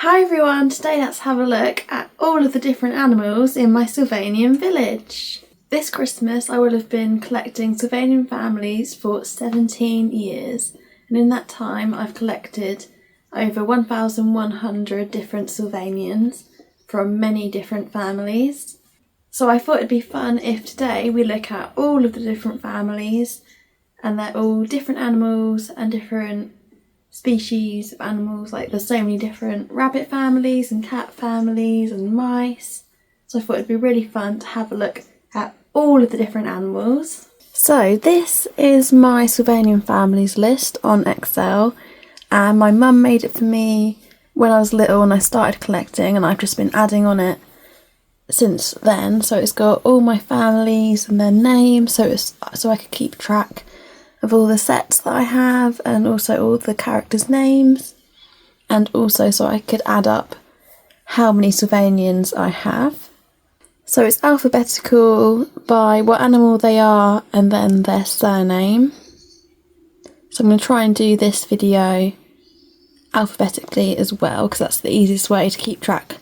Hi everyone, today let's have a look at all of the different animals in my Sylvanian village. This Christmas I will have been collecting Sylvanian families for 17 years, and in that time I've collected over 1,100 different Sylvanians from many different families. So I thought it'd be fun if today we look at all of the different families, and they're all different animals and different species of animals. Like there's so many different rabbit families and cat families and mice. So I thought it'd be really fun to have a look at all of the different animals. So this is my Sylvanian families list on Excel, and my mum made it for me when I was little and I started collecting, and I've just been adding on it since then. So it's got all my families and their names, so I could keep track of all the sets that I have, and also all the characters' names, and also so I could add up how many Sylvanians I have. So it's alphabetical by what animal they are and then their surname. So I'm going to try and do this video alphabetically as well, because that's the easiest way to keep track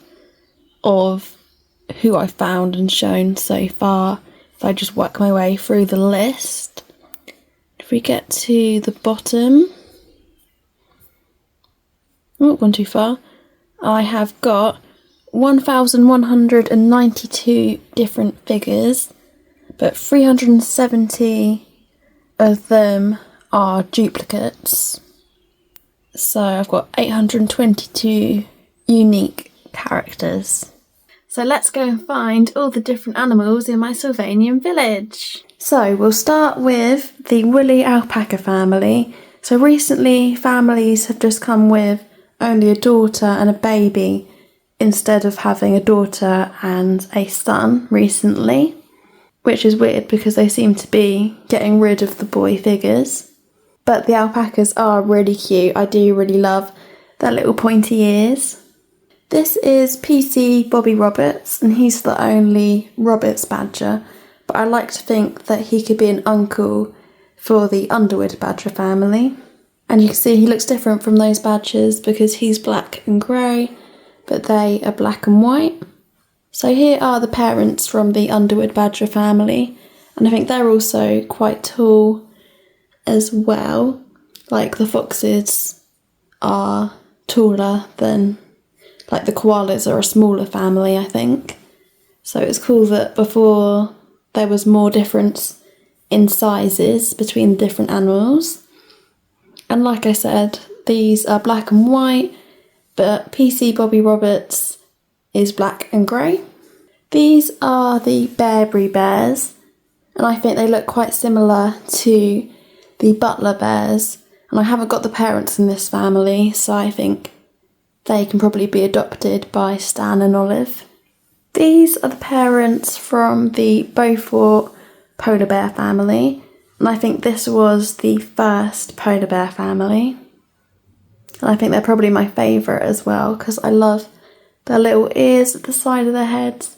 of who I've found and shown so far, if I just work my way through the list. If we get to the bottom, oh, gone too far, I have got 1,192 different figures, but 370 of them are duplicates. So I've got 822 unique characters. So let's go and find all the different animals in my Sylvanian village. So we'll start with the woolly alpaca family. So recently families have just come with only a daughter and a baby instead of having a daughter and a son recently, which is weird because they seem to be getting rid of the boy figures. But the alpacas are really cute. I do really love their little pointy ears. This is PC Bobby Roberts, and he's the only Roberts badger, but I like to think that he could be an uncle for the Underwood badger family. And you can see he looks different from those badgers because he's black and grey, but they are black and white. So here are the parents from the Underwood badger family, and I think they're also quite tall as well. Like the foxes are taller than, like the koalas are a smaller family, I think. So it's cool that before there was more difference in sizes between the different animals. And like I said, these are black and white, but PC Bobby Roberts is black and grey. These are the Bearberry bears, and I think they look quite similar to the Butler bears. And I haven't got the parents in this family, so I think they can probably be adopted by Stan and Olive. These are the parents from the Beaufort polar bear family, and I think this was the first polar bear family. And I think they're probably my favourite as well, because I love their little ears at the side of their heads.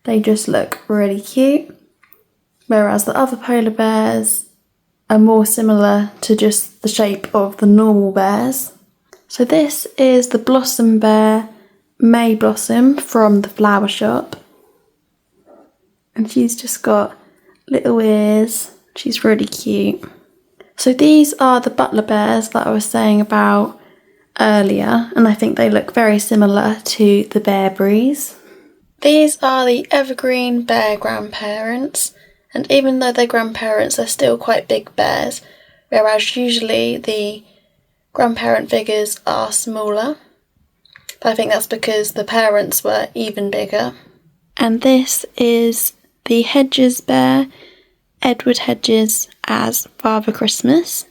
They just look really cute. Whereas the other polar bears are more similar to just the shape of the normal bears. So this is the Blossom Bear, May Blossom from the flower shop. And she's just got little ears. She's really cute. So these are the Butler bears that I was saying about earlier, and I think they look very similar to the Bearberries. These are the Evergreen bear grandparents, and even though they're grandparents, they're still quite big bears, whereas usually the grandparent figures are smaller. But I think that's because the parents were even bigger. And this is the Hedges bear, Edward Hedges as Father Christmas.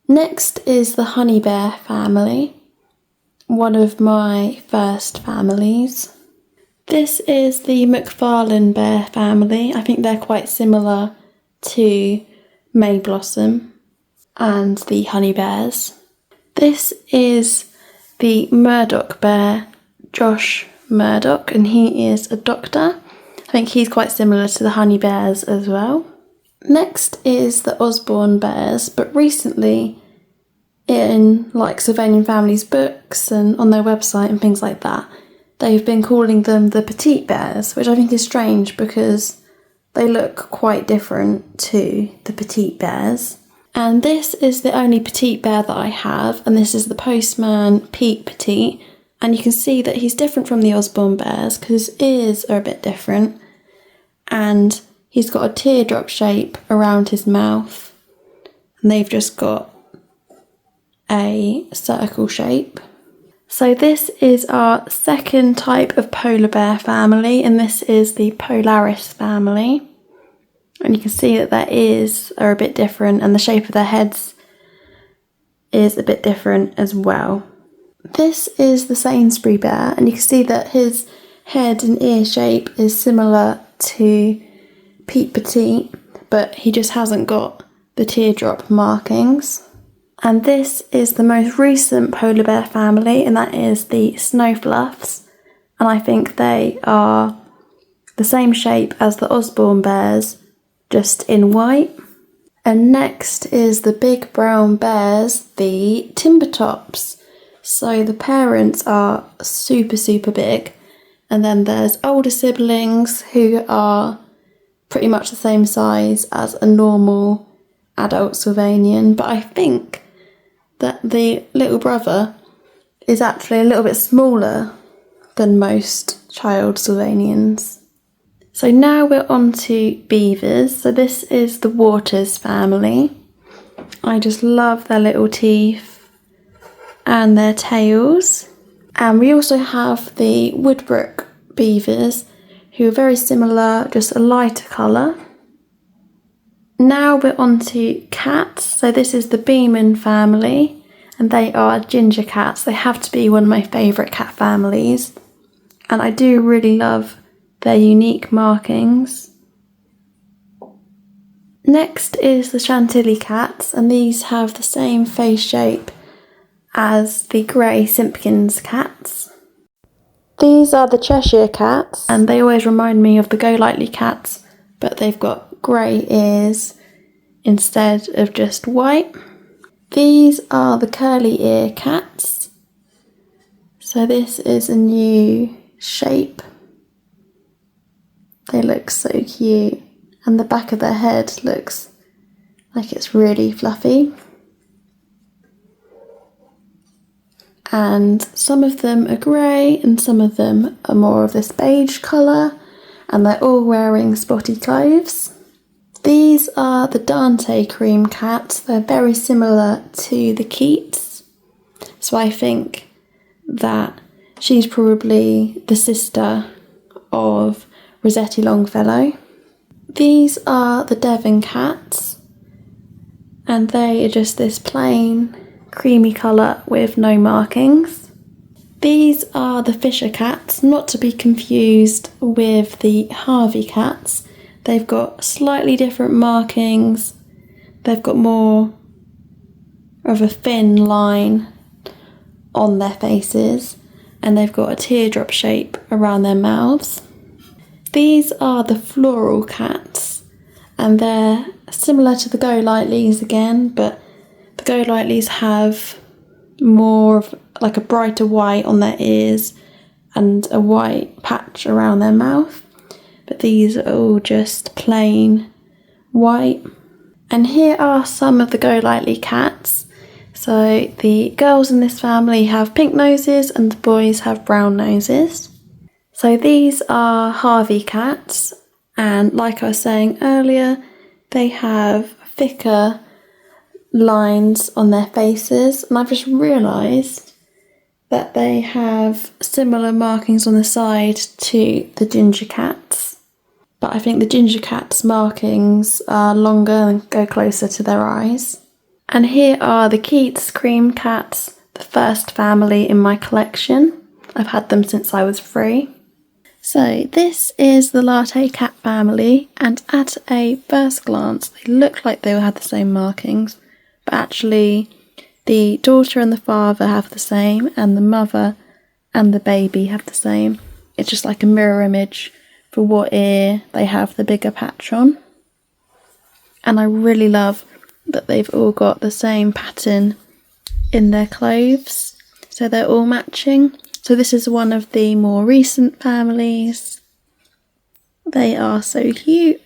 Next is the Honey Bear family, one of my first families. This is the McFarlane bear family. I think they're quite similar to May Blossom and the Honey Bears. This is the Murdoch bear, Josh Murdoch, and he is a doctor. I think he's quite similar to the Honey Bears as well. Next is the Osborne bears, but recently in like Sylvanian Families books and on their website and things like that, they've been calling them the petite bears, which I think is strange because they look quite different to the petite bears. And this is the only petite bear that I have, and this is the Postman Pete Petite. And you can see that he's different from the Osborne bears because his ears are a bit different. And he's got a teardrop shape around his mouth. And they've just got a circle shape. So this is our second type of polar bear family, and this is the Polaris family. And you can see that their ears are a bit different and the shape of their heads is a bit different as well. This is the Sainsbury bear, and you can see that his head and ear shape is similar to Pete Petite, but he just hasn't got the teardrop markings. And this is the most recent polar bear family, and that is the Snowfluffs. And I think they are the same shape as the Osborne bears, just in white. And next is the big brown bears, the Timbertops. So the parents are super big, and then there's older siblings who are pretty much the same size as a normal adult Sylvanian, but I think that the little brother is actually a little bit smaller than most child Sylvanians. So now we're on to beavers. So this is the Waters family. I just love their little teeth and their tails. And we also have the Woodbrook beavers, who are very similar, just a lighter colour. Now we're on to cats. So this is the Beeman family, and they are ginger cats. They have to be one of my favourite cat families. And I do really love their unique markings. Next is the Chantilly cats, and these have the same face shape as the grey Simpkins cats. These are the Cheshire cats, and they always remind me of the Go Lightly cats, but they've got grey ears instead of just white. These are the curly ear cats. So this is a new shape. They look so cute, and the back of their head looks like it's really fluffy. And some of them are grey and some of them are more of this beige colour, and they're all wearing spotty clothes. These are the Dante cream cats. They're very similar to the Keats, so I think that she's probably the sister of Rossetti Longfellow. These are the Devon cats, and they are just this plain creamy colour with no markings. These are the Fisher cats, not to be confused with the Harvey cats. They've got slightly different markings. They've got more of a thin line on their faces, and they've got a teardrop shape around their mouths. These are the Floral cats, and they're similar to the Go Lightlies again, but the Go Lightlies have more of like a brighter white on their ears and a white patch around their mouth. But these are all just plain white. And here are some of the Go Lightly cats. So the girls in this family have pink noses and the boys have brown noses. So these are Harvey cats, and like I was saying earlier, they have thicker lines on their faces, and I've just realised that they have similar markings on the side to the ginger cats, but I think the ginger cats' markings are longer and go closer to their eyes. And here are the Keats cream cats, the first family in my collection. I've had them since I was 3. So this is the latte cat family, and at a first glance they look like they all had the same markings, but actually the daughter and the father have the same, and the mother and the baby have the same. It's just like a mirror image for what ear they have the bigger patch on. And I really love that they've all got the same pattern in their clothes, so they're all matching. So this is one of the more recent families. They are so cute.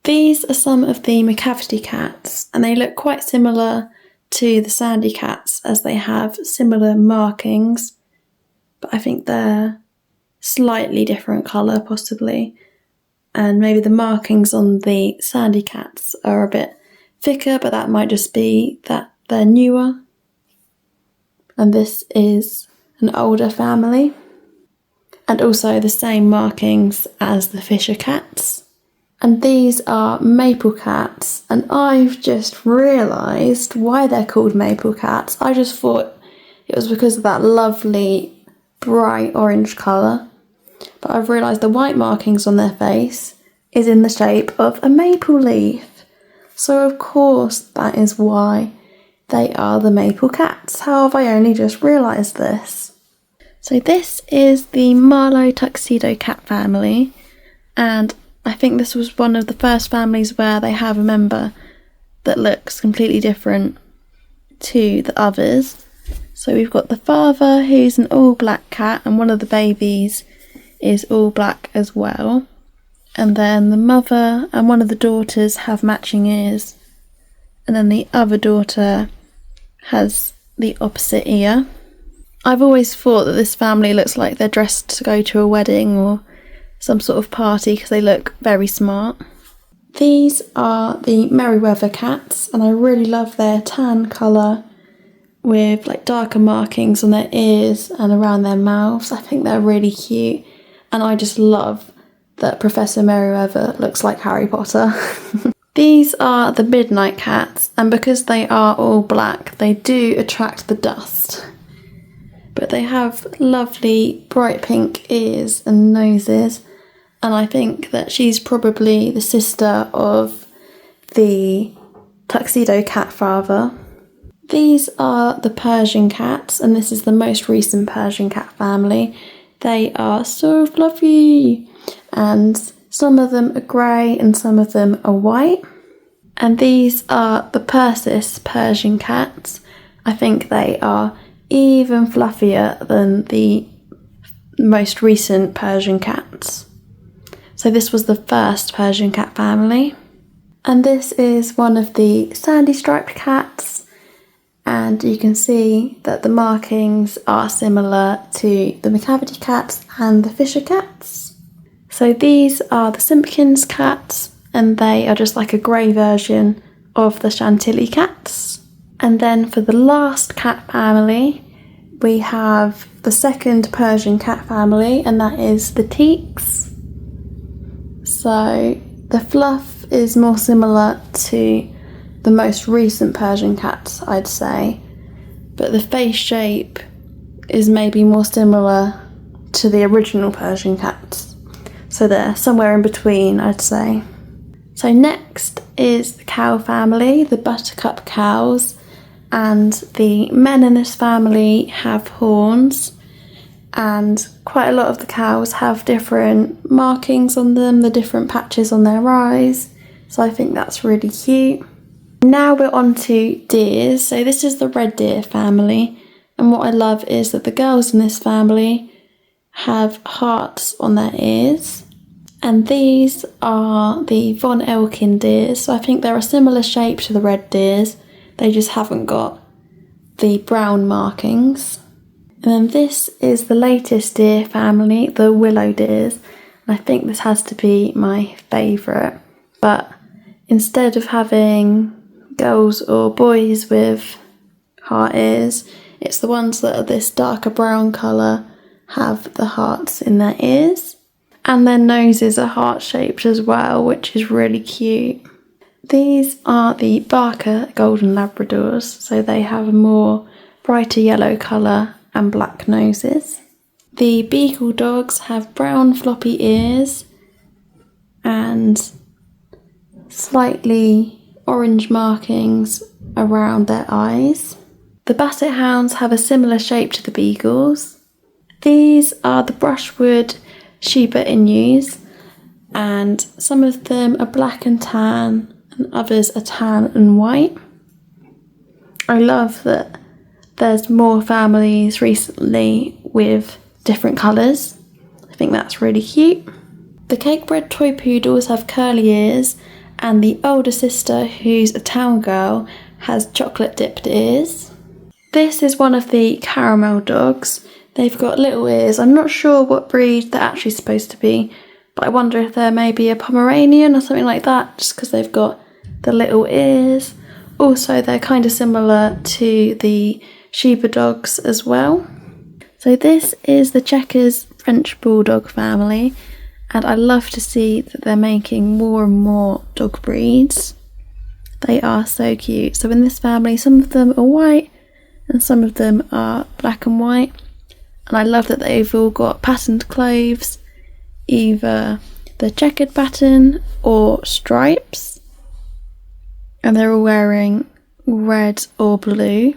These are some of the McCavity cats, and they look quite similar to the sandy cats as they have similar markings, but I think they're slightly different colour possibly, and maybe the markings on the sandy cats are a bit thicker, but that might just be that they're newer. And this is an older family, and also the same markings as the Fisher cats. And these are maple cats, and I've just realised why they're called maple cats. I just thought it was because of that lovely bright orange colour, but I've realised the white markings on their face is in the shape of a maple leaf. So of course that is why they are the maple cats. How have I only just realised this? So this is the Marlow tuxedo cat family, and I think this was one of the first families where they have a member that looks completely different to the others. So we've got the father, who's an all black cat, and one of the babies is all black as well. And then the mother and one of the daughters have matching ears, and then the other daughter has the opposite ear. I've always thought that this family looks like they're dressed to go to a wedding or some sort of party because they look very smart. These are the Merriweather cats, and I really love their tan colour with like darker markings on their ears and around their mouths. I think they're really cute, and I just love that Professor Merriweather looks like Harry Potter. These are the Midnight cats, and because they are all black, they do attract the dust. But they have lovely bright pink ears and noses, and I think that she's probably the sister of the tuxedo cat father. These are the Persian cats, and this is the most recent Persian cat family. They are so fluffy, and some of them are grey and some of them are white. And these are the Persis Persian cats. I think they are even fluffier than the most recent Persian cats. So this was the first Persian cat family. And this is one of the sandy striped cats, and you can see that the markings are similar to the McCavity cats and the Fisher cats. So these are the Simpkins cats, and they are just like a grey version of the Chantilly cats. And then for the last cat family, we have the second Persian cat family, and that is the Teaks. So the fluff is more similar to the most recent Persian cats, I'd say, but the face shape is maybe more similar to the original Persian cats. So they're somewhere in between, I'd say. So next is the cow family, the buttercup cows, and the men in this family have horns, and quite a lot of the cows have different markings on them, the different patches on their eyes, so I think that's really cute. Now we're on to deers. So this is the red deer family, and what I love is that the girls in this family have hearts on their ears, and these are the Von Elkin deers, so I think they're a similar shape to the red deers, they just haven't got the brown markings. And then this is the latest deer family, the willow deers, and I think this has to be my favourite, but instead of having girls or boys with heart ears, it's the ones that are this darker brown colour have the hearts in their ears, and their noses are heart shaped as well, which is really cute. These are the Barker Golden Labradors, so they have a more brighter yellow colour and black noses. The Beagle dogs have brown floppy ears and slightly orange markings around their eyes. The Basset hounds have a similar shape to the beagles. These are the Brushwood Shiba Inus, and some of them are black and tan and others are tan and white. I love that there's more families recently with different colours. I think that's really cute. The cakebread toy poodles have curly ears, and the older sister, who's a town girl, has chocolate dipped ears. This is one of the caramel dogs. They've got little ears. I'm not sure what breed they're actually supposed to be, but I wonder if they're maybe a Pomeranian or something like that, just because they've got the little ears. Also, they're kind of similar to the Shiba dogs as well. So this is the Checkers French Bulldog family, and I love to see that they're making more and more dog breeds. They are so cute. So in this family, some of them are white and some of them are black and white. And I love that they've all got patterned clothes, either the checkered pattern or stripes. And they're all wearing red or blue.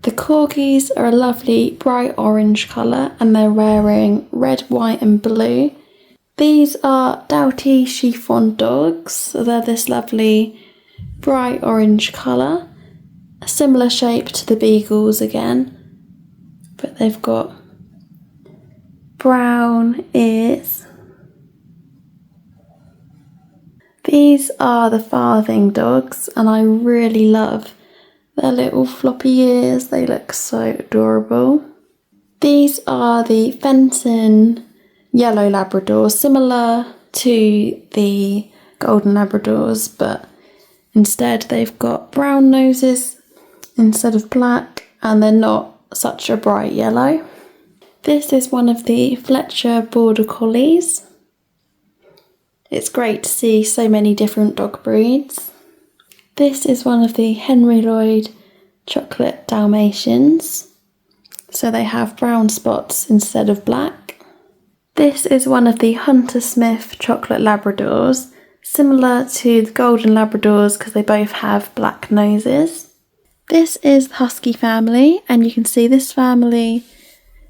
The corgis are a lovely bright orange colour and they're wearing red, white and blue. These are Doughty Chiffon dogs, so they're this lovely bright orange colour. A similar shape to the beagles again, but they've got brown ears. These are the Farthing dogs and I really love their little floppy ears, they look so adorable. These are the Fenton Yellow Labradors, similar to the Golden Labradors, but instead they've got brown noses instead of black, and they're not such a bright yellow. This is one of the Fletcher Border Collies. It's great to see so many different dog breeds. This is one of the Henry Lloyd Chocolate Dalmatians. So they have brown spots instead of black. This is one of the Hunter Smith Chocolate Labradors, similar to the Golden Labradors because they both have black noses. This is the Husky family, and you can see this family,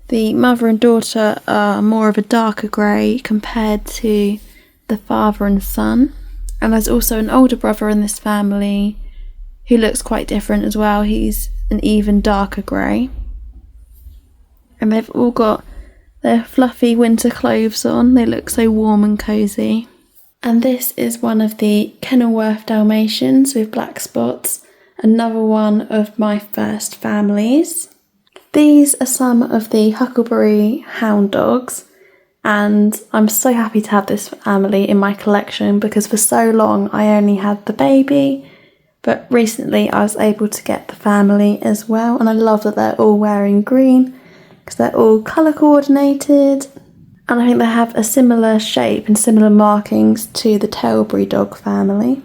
the mother and daughter are more of a darker grey compared to the father and son. And there's also an older brother in this family who looks quite different as well. He's an even darker grey. And they've all got their fluffy winter clothes on. They look so warm and cosy. And this is one of the Kenilworth Dalmatians with black spots. Another one of my first families. These are some of the Huckleberry Hound dogs. And I'm so happy to have this family in my collection because for so long I only had the baby, but recently I was able to get the family as well, and I love that they're all wearing green because they're all colour coordinated, and I think they have a similar shape and similar markings to the Tilbury dog family.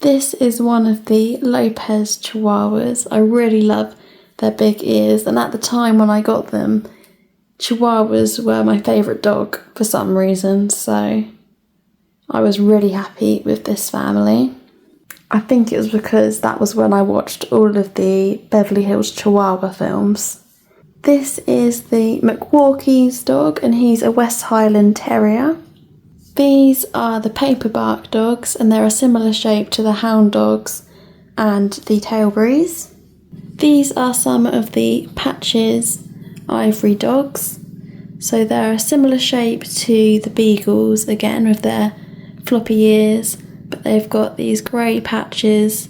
This is one of the Lopez Chihuahuas. I really love their big ears, and at the time when I got them, Chihuahuas were my favourite dog for some reason, so I was really happy with this family. I think it was because that was when I watched all of the Beverly Hills Chihuahua films. This is the McWalkie's dog, and he's a West Highland Terrier. These are the Paperbark dogs, and they're a similar shape to the Hound dogs and the Tilburys. These are some of the Patches Ivory dogs, so they're a similar shape to the Beagles again with their floppy ears, but they've got these grey patches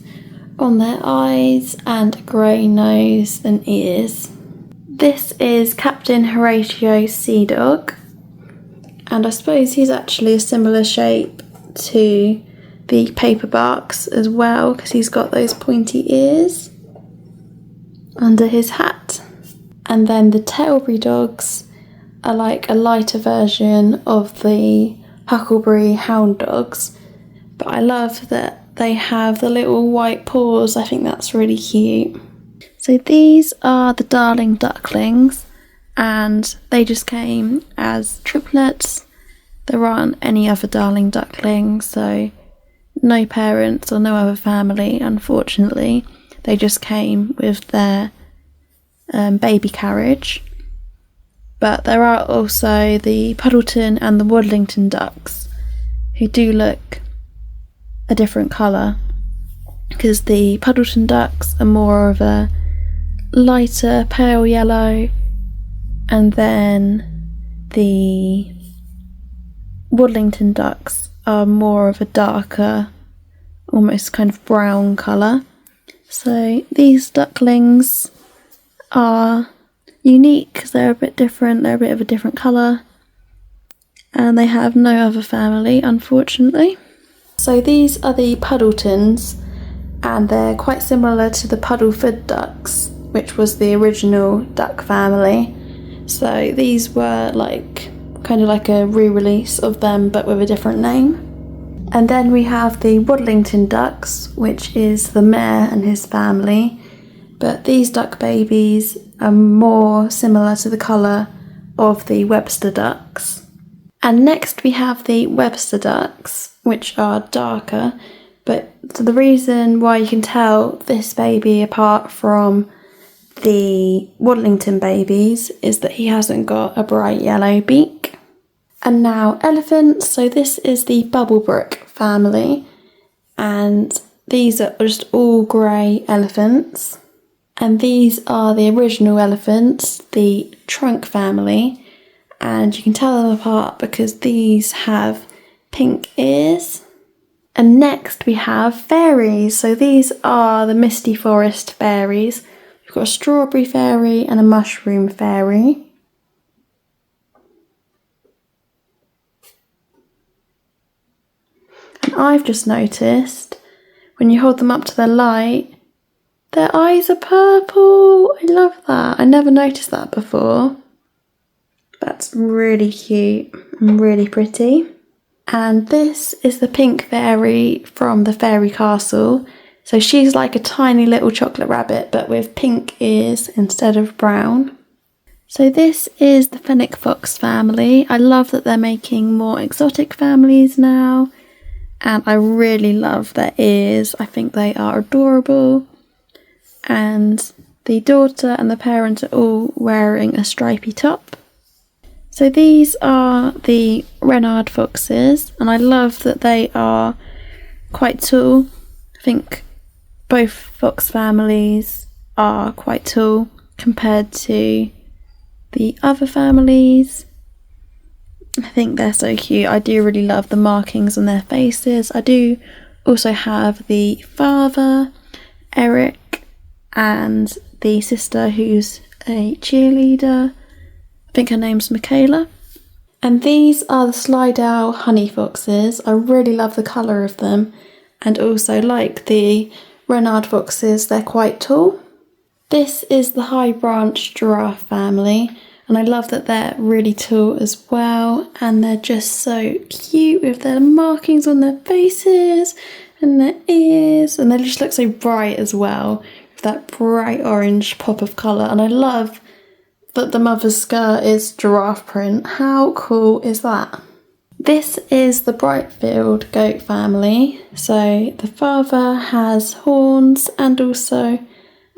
on their eyes and grey nose and ears. This is Captain Horatio Sea Dog, and I suppose he's actually a similar shape to the Paperbarks as well because he's got those pointy ears under his hat. And then the Tilbury dogs are like a lighter version of the Huckleberry Hound dogs. But I love that they have the little white paws. I think that's really cute. So these are the Darling Ducklings, and they just came as triplets. There aren't any other Darling Ducklings, so no parents or no other family, unfortunately. They just came with their baby carriage. But there are also the Puddleton and the Waddlington ducks who do look a different colour because the Puddleton ducks are more of a lighter pale yellow, and then the Waddlington ducks are more of a darker, almost kind of brown colour. So these ducklings are unique because they're a bit different, they're a bit of a different colour, and they have no other family, unfortunately. So these are the Puddletons, and they're quite similar to the Puddleford ducks, which was the original duck family. So these were kind of like a re-release of them but with a different name. And then we have the Waddlington ducks, which is the mayor and his family, but these duck babies are more similar to the colour of the Webster ducks. And next we have the Webster ducks, which are darker, but the reason why you can tell this baby apart from the Waddlington babies is that he hasn't got a bright yellow beak. And now elephants. So this is the Bubblebrook family, and these are just all grey elephants. And these are the original elephants, the trunk family, and you can tell them apart because these have pink ears. And next we have fairies. So these are the Misty Forest fairies. We've got a strawberry fairy and a mushroom fairy. And I've just noticed when you hold them up to the light, their eyes are purple. I love that. I never noticed that before. That's really cute and really pretty. And this is the pink fairy from the fairy castle. So she's like a tiny little chocolate rabbit but with pink ears instead of brown. So this is the fennec fox family. I love that they're making more exotic families now, and I really love their ears. I think they are adorable. And the daughter and the parent are all wearing a stripy top. So these are the Renard foxes, and I love that they are quite tall. I think both fox families are quite tall compared to the other families. I think they're so cute. I do really love the markings on their faces. I do also have the father, Eric, and the sister who's a cheerleader. I think her name's Michaela. And these are the Slidell honey foxes. I really love the colour of them, and also like the Renard foxes, they're quite tall. This is the high branch giraffe family, and I love that they're really tall as well, and they're just so cute with their markings on their faces and their ears, and they just look so bright as well, with that bright orange pop of colour. And I love that the mother's skirt is giraffe print. How cool is that? This is the Brightfield goat family. So the father has horns and also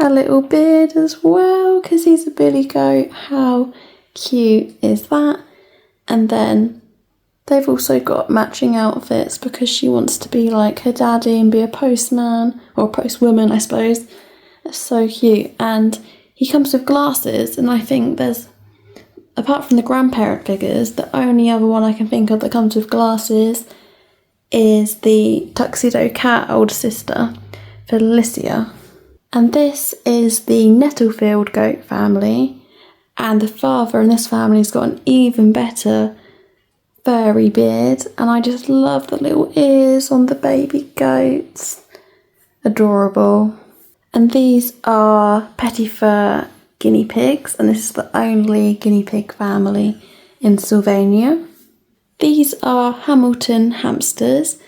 a little beard as well because he's a billy goat. How cute is that? And then they've also got matching outfits because she wants to be like her daddy and be a postman, or postwoman I suppose. That's so cute. And he comes with glasses, and I think there's, apart from the grandparent figures, the only other one I can think of that comes with glasses is the Tuxedo Cat older sister, Felicia. And this is the Nettlefield goat family, and the father in this family's got an even better furry beard, and I just love the little ears on the baby goats. Adorable. And these are petit fur guinea pigs, and this is the only guinea pig family in Sylvania. These are Hamilton hamsters,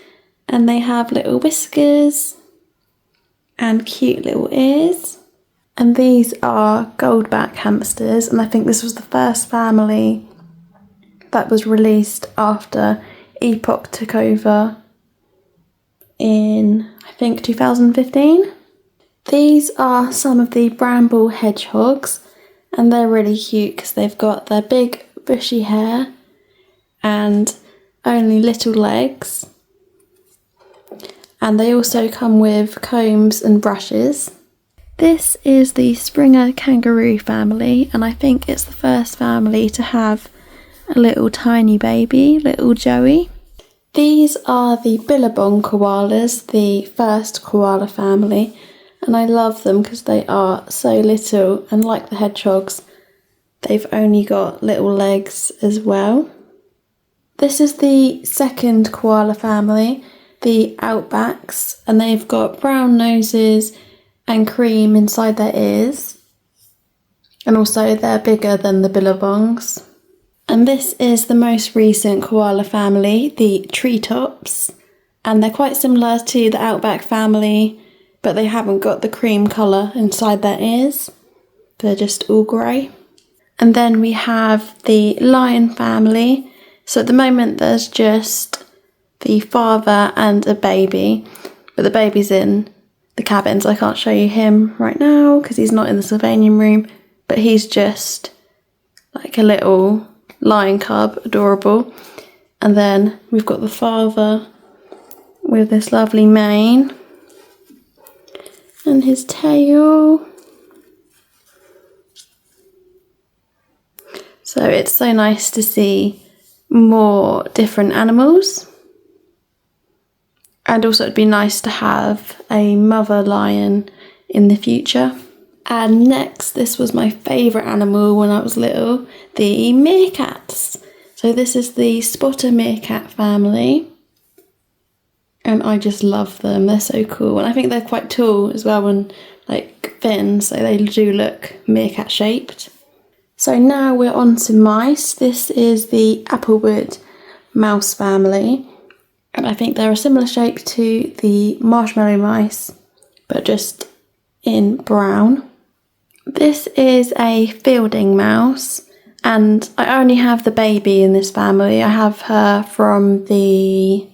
and they have little whiskers and cute little ears. And these are goldback hamsters, and I think this was the first family that was released after Epoch took over in, I think, 2015. These are some of the bramble hedgehogs, and they're really cute because they've got their big bushy hair and only little legs. And they also come with combs and brushes. This is the Springer kangaroo family, and I think it's the first family to have a little tiny baby, little Joey. These are the Billabong koalas, the first koala family, and I love them because they are so little, and like the hedgehogs, they've only got little legs as well. This is the second koala family, the Outbacks, and they've got brown noses and cream inside their ears, and also they're bigger than the Billabongs. And this is the most recent koala family, the Treetops, and they're quite similar to the Outback family, but they haven't got the cream colour inside their ears. They're just all grey. And then we have the Lion family. So at the moment there's just the father and a baby, but the baby's in the cabin, so I can't show you him right now because he's not in the Sylvanian room, but he's just like a little lion cub, adorable. And then we've got the father with this lovely mane and his tail. So it's so nice to see more different animals, and also it'd be nice to have a mother lion in the future. And next, this was my favourite animal when I was little, the meerkats. So this is the spotter meerkat family, and I just love them. They're so cool, and I think they're quite tall as well, and like thin, so they do look meerkat shaped. So now we're on to mice. This is the Applewood mouse family, and I think they're a similar shape to the marshmallow mice, but just in brown. This is a fielding mouse, and I only have the baby in this family. I have her from the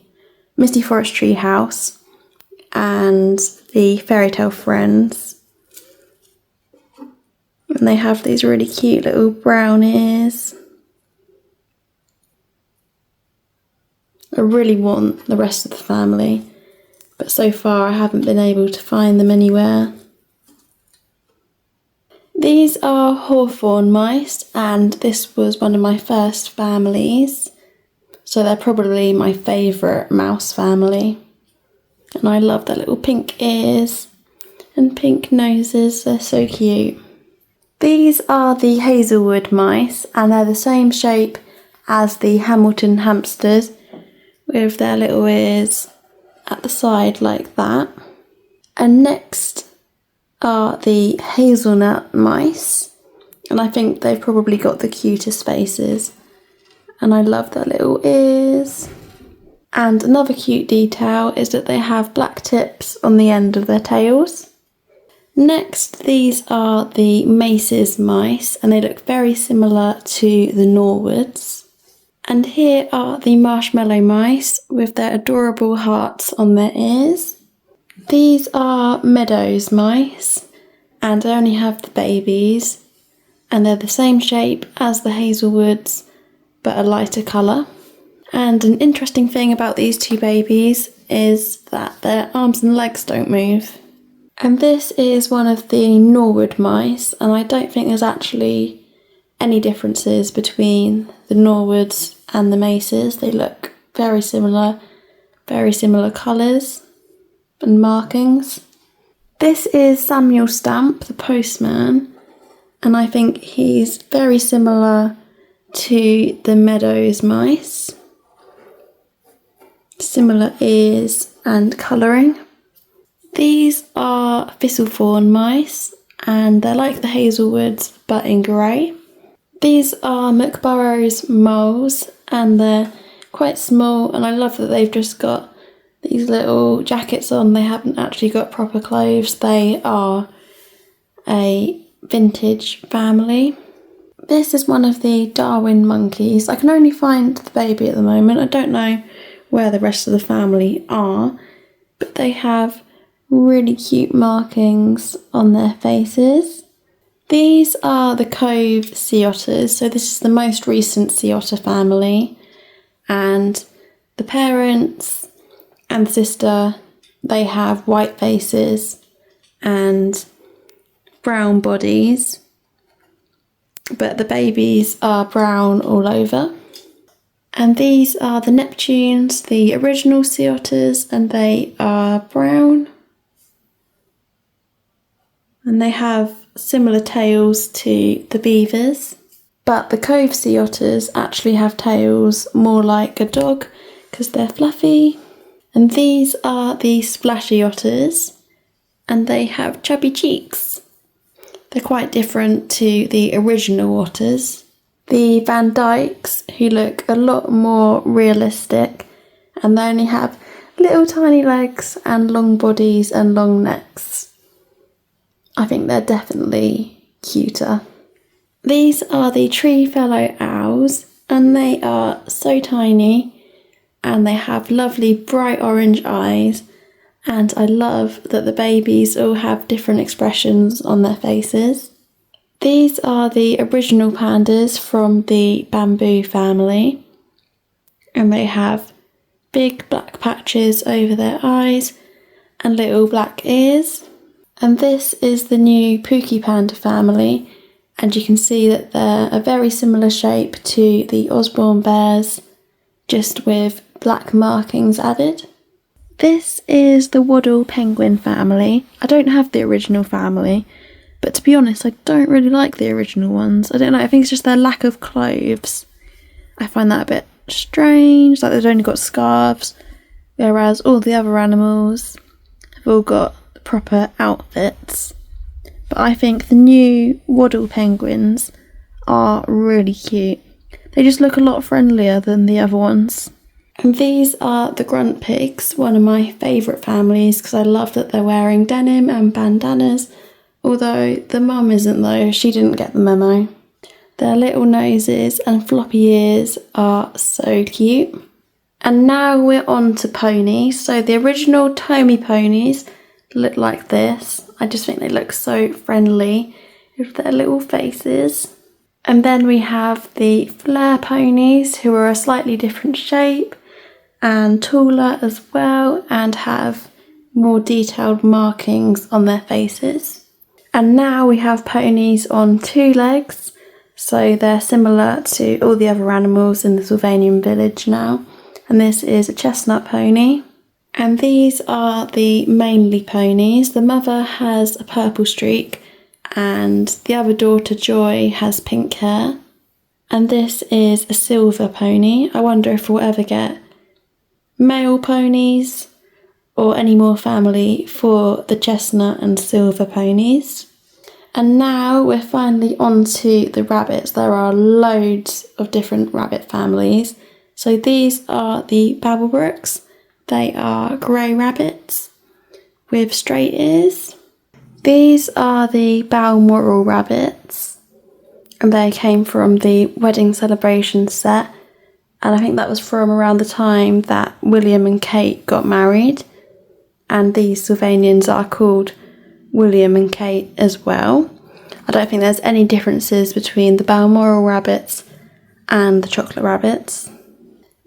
Misty Forest Tree House and the Fairy Tale Friends. And they have these really cute little brown ears. I really want the rest of the family, but so far I haven't been able to find them anywhere. These are hawthorn mice, and this was one of my first families, so they're probably my favourite mouse family. And I love their little pink ears and pink noses, they're so cute. These are the Hazelwood mice, and they're the same shape as the Hamilton hamsters, with their little ears at the side like that. And next are the hazelnut mice, and I think they've probably got the cutest faces, and I love their little ears. And another cute detail is that they have black tips on the end of their tails. Next, these are the Mace's mice, and they look very similar to the Norwoods. And here are the marshmallow mice with their adorable hearts on their ears. These are Meadows mice, and I only have the babies, and they're the same shape as the Hazelwoods, but a lighter colour. And an interesting thing about these two babies is that their arms and legs don't move. And this is one of the Norwood mice, and I don't think there's actually any differences between the Norwoods and the Maces. They look very similar colours and markings. This is Samuel Stamp, the postman, and I think he's very similar to the Meadows mice. Similar ears and colouring. These are Thistlefawn mice, and they're like the Hazelwoods but in grey. These are McBurrow's moles, and they're quite small, and I love that they've just got these little jackets on. They haven't actually got proper clothes. They are a vintage family. This is one of the Darwin monkeys. I can only find the baby at the moment. I don't know where the rest of the family are, but they have really cute markings on their faces. These are the Cove sea otters. So this is the most recent sea otter family, and the parents and the sister, they have white faces, and brown bodies, but the babies are brown all over. And these are the Neptunes, the original sea otters, and they are brown. And they have similar tails to the beavers. But the cove sea otters actually have tails more like a dog because they're fluffy. And these are the splashy otters, and they have chubby cheeks. They're quite different to the original otters. The Van Dykes, who look a lot more realistic, and they only have little tiny legs and long bodies and long necks. I think they're definitely cuter. These are the tree fellow owls, and they are so tiny, and they have lovely bright orange eyes, and I love that the babies all have different expressions on their faces. These are the original pandas from the bamboo family, and they have big black patches over their eyes and little black ears. And this is the new Pookie panda family, and you can see that they're a very similar shape to the Osborne bears, just with black markings added. This is the Waddle penguin family. I don't have the original family, but to be honest, I don't really like the original ones. I don't know, I think it's just their lack of clothes. I find that a bit strange, like they've only got scarves, whereas all the other animals have all got proper outfits. But I think the new Waddle penguins are really cute. They just look a lot friendlier than the other ones. And these are the grunt pigs, one of my favourite families because I love that they're wearing denim and bandanas, although the mum isn't though, she didn't get the memo. Their little noses and floppy ears are so cute. And now we're on to ponies. So the original Tommy ponies look like this. I just think they look so friendly with their little faces. And then we have the flare ponies, who are a slightly different shape and taller as well, and have more detailed markings on their faces. And now we have ponies on two legs, so they're similar to all the other animals in the Sylvanian village now. And this is a chestnut pony. And these are the mainly ponies. The mother has a purple streak and the other daughter, Joy, has pink hair. And this is a silver pony. I wonder if we'll ever get male ponies or any more family for the chestnut and silver ponies. And now we're finally on to the rabbits. There are loads of different rabbit families. So these are the Babblebrooks. They are grey rabbits with straight ears. These are the Balmoral rabbits, and they came from the wedding celebration set, and I think that was from around the time that William and Kate got married, and these Sylvanians are called William and Kate as well. I don't think there's any differences between the Balmoral rabbits and the chocolate rabbits.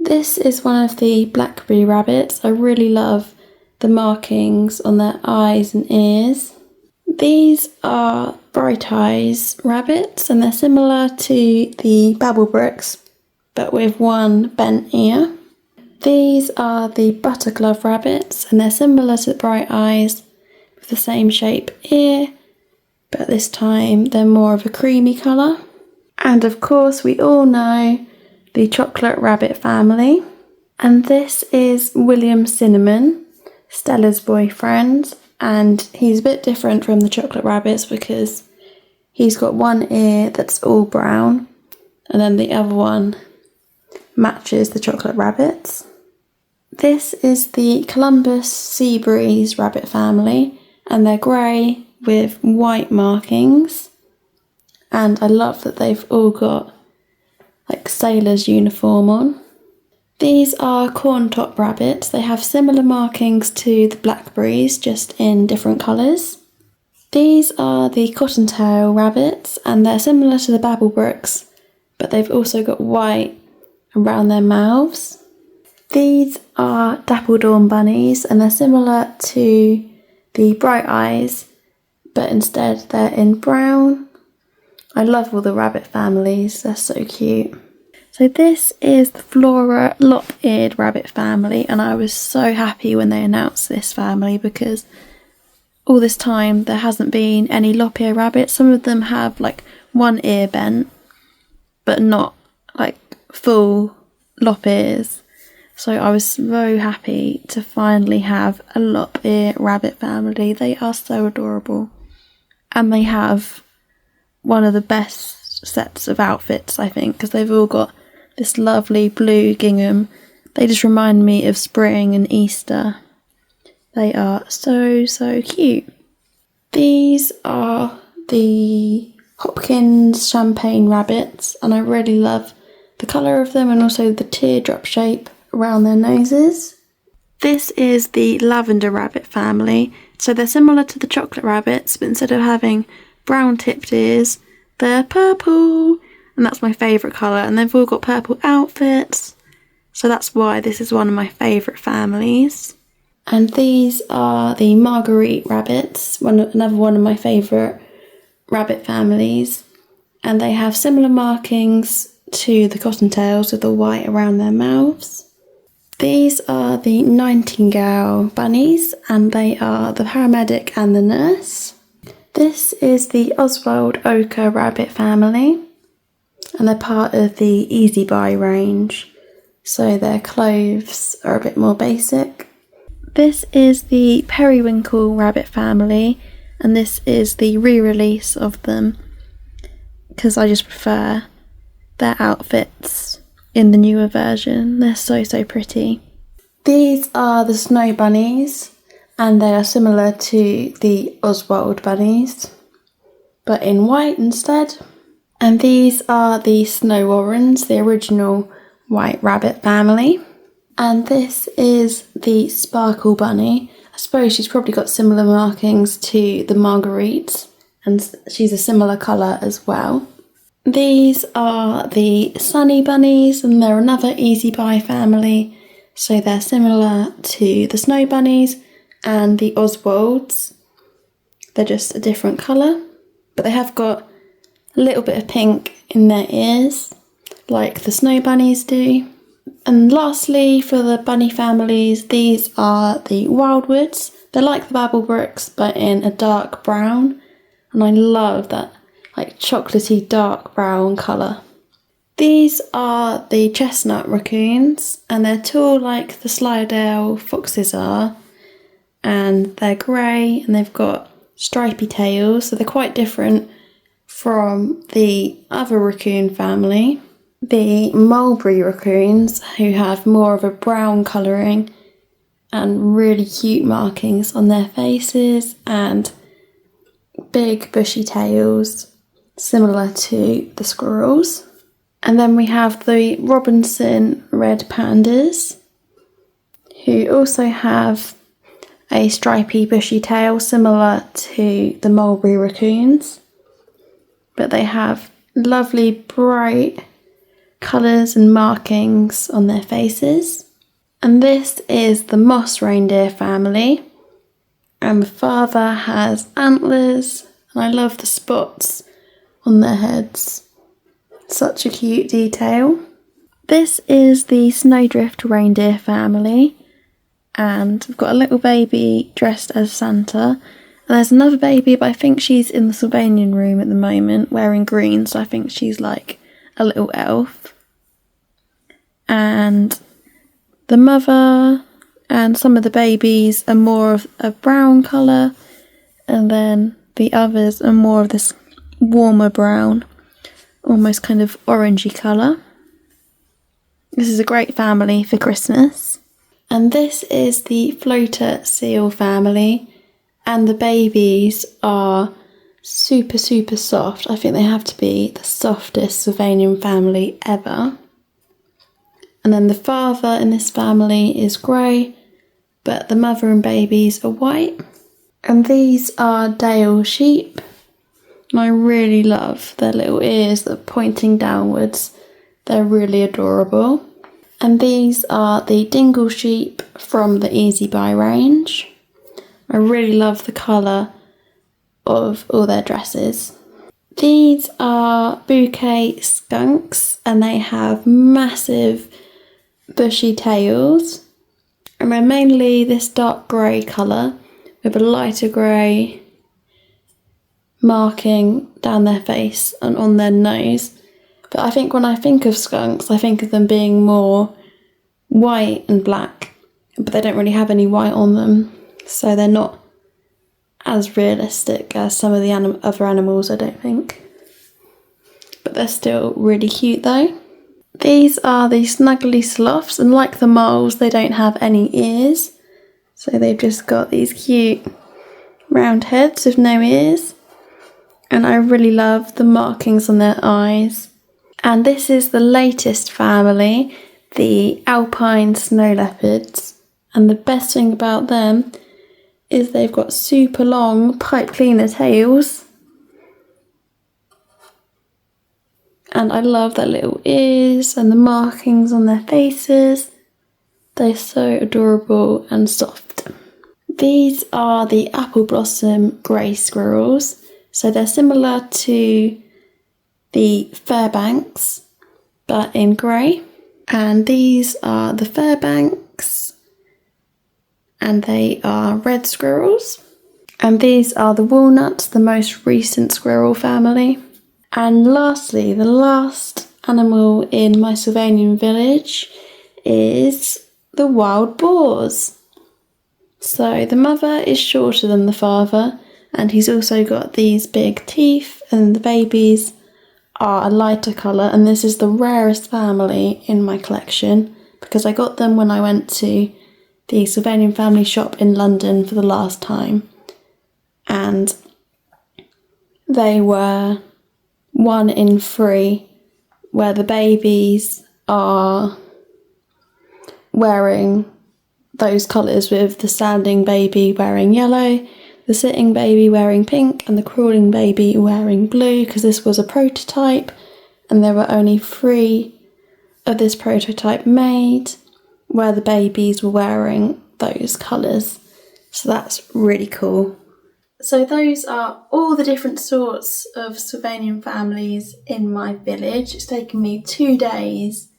This is one of the blackberry rabbits. I really love the markings on their eyes and ears. These are bright eyes rabbits, and they're similar to the Babblebrooks, but with one bent ear. These are the butterglove rabbits, and they're similar to the bright eyes with the same shape ear, but this time they're more of a creamy colour. And of course we all know the chocolate rabbit family. And this is William Cinnamon, Stella's boyfriend, and he's a bit different from the chocolate rabbits because he's got one ear that's all brown and then the other one matches the chocolate rabbits. This is the Columbus Sea Breeze rabbit family, and they're grey with white markings, and I love that they've all got like sailor's uniform on. These are corn top rabbits. They have similar markings to the blackberries, just in different colours. These are the cottontail rabbits, and they're similar to the Babblebrooks, but they've also got white around their mouths. These are dappled dawn bunnies, and they're similar to the bright eyes, but instead they're in brown. I love all the rabbit families, they're so cute. So this is the Flora lop-eared rabbit family, and I was so happy when they announced this family because all this time there hasn't been any lop-eared rabbits. Some of them have like one ear bent, but not like full lop ears. So I was so happy to finally have a lop-eared rabbit family. They are so adorable. And they have one of the best sets of outfits, I think, because they've all got this lovely blue gingham. They just remind me of spring and Easter. They are so, so cute. These are the Hopkins champagne rabbits, and I really love the colour of them and also the teardrop shape around their noses. This is the lavender rabbit family. So they're similar to the chocolate rabbits, but instead of having brown tipped ears, they're purple. And that's my favourite colour. And they've all got purple outfits. So that's why this is one of my favourite families. And these are the Marguerite rabbits, another one of my favourite rabbit families. And they have similar markings to the cottontails with the white around their mouths. These are the Nightingale bunnies, and they are the paramedic and the nurse. This is the Oswald Ochre rabbit family, and they're part of the Easy Buy range, so their clothes are a bit more basic. This is the Periwinkle rabbit family, and this is the re-release of them because I just prefer their outfits in the newer version. They're so, so pretty. These are the Snow Bunnies, and they are similar to the Oswald bunnies, but in white instead. And these are the Snow Warrens, the original white rabbit family. And this is the Sparkle Bunny. I suppose she's probably got similar markings to the Marguerite, and she's a similar colour as well. These are the Sunny Bunnies, and they're another Easy Buy family. So they're similar to the Snow Bunnies and the Oswalds. They're just a different colour, but they have got a little bit of pink in their ears, like the Snow Bunnies do. And lastly, for the bunny families, these are the Wildwoods. They're like the Babelbrooks, but in a dark brown. And I love that like chocolatey dark brown colour. These are the Chestnut Raccoons, and they're tall like the Slidell foxes are. And they're grey, and they've got stripy tails, so they're quite different from the other raccoon family. The Mulberry Raccoons, who have more of a brown colouring and really cute markings on their faces and big bushy tails, similar to the squirrels. And then we have the Robinson Red Pandas, who also have a stripy bushy tail similar to the Mulberry Raccoons, but they have lovely bright colours and markings on their faces. And this is the Moss Reindeer family, and the father has antlers, and I love the spots on their heads. Such a cute detail. This is the Snowdrift Reindeer family, and we've got a little baby dressed as Santa. And there's another baby, but I think she's in the Sylvanian room at the moment wearing green, so I think she's like a little elf. And the mother and some of the babies are more of a brown colour, and then the others are more of this warmer brown, almost kind of orangey colour. This is a great family for Christmas. And this is the Floater Seal family, and the babies are super, super soft. I think they have to be the softest Sylvanian family ever. And then the father in this family is grey, but the mother and babies are white. And these are Dale sheep, and I really love their little ears that are pointing downwards. They're really adorable. And these are the Dingle sheep from the Easy Buy range. I really love the colour of all their dresses. These are bouquet skunks and they have massive bushy tails, and they're mainly this dark grey colour with a lighter grey marking down their face and on their nose. But I think when I think of skunks, I think of them being more white and black, but they don't really have any white on them, so they're not as realistic as some of the other animals, I don't think. But they're still really cute though. These are the snuggly sloths, and like the moles, they don't have any ears, so they've just got these cute round heads with no ears, and I really love the markings on their eyes. And this is the latest family, the alpine snow leopards, and the best thing about them is they've got super long pipe cleaner tails, and I love their little ears and the markings on their faces. They're so adorable and soft. These are the apple blossom grey squirrels, so they're similar to the Fairbanks but in grey. And these are the Fairbanks, and they are red squirrels. And these are the walnuts, the most recent squirrel family. And lastly, the last animal in my Sylvanian village is the wild boars. So the mother is shorter than the father, and he's also got these big teeth, and the babies are a lighter colour, and this is the rarest family in my collection because I got them when I went to the Sylvanian family shop in London for the last time, and they were 1 in 3, where the babies are wearing those colours, with the standing baby wearing yellow, the sitting baby wearing pink, and the crawling baby wearing blue, because this was a prototype and there were only 3 of this prototype made where the babies were wearing those colours. So that's really cool. So those are all the different sorts of Sylvanian families in my village. It's taken me 2 days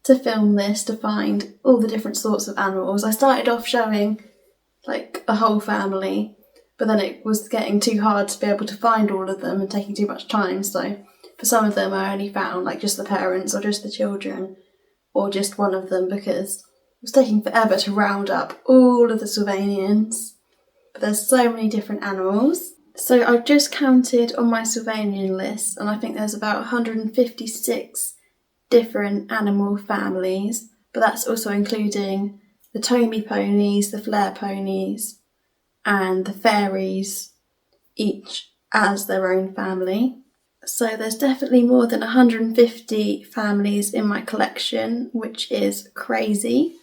to film this, to find all the different sorts of animals. I started off showing like a whole family, but then it was getting too hard to be able to find all of them and taking too much time, so for some of them I only found like just the parents or just the children or just one of them, because it was taking forever to round up all of the Sylvanians. But there's so many different animals. So I've just counted on my Sylvanian list, and I think there's about 156 different animal families, but that's also including the Tommy ponies, the flare ponies, and the fairies, each as their own family. So there's definitely more than 150 families in my collection, which is crazy.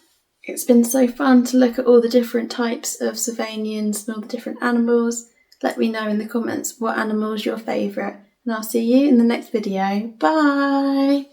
It's been so fun to look at all the different types of Sylvanians and all the different animals. Let me know in the comments what animal's your favourite, and I'll see you in the next video. Bye!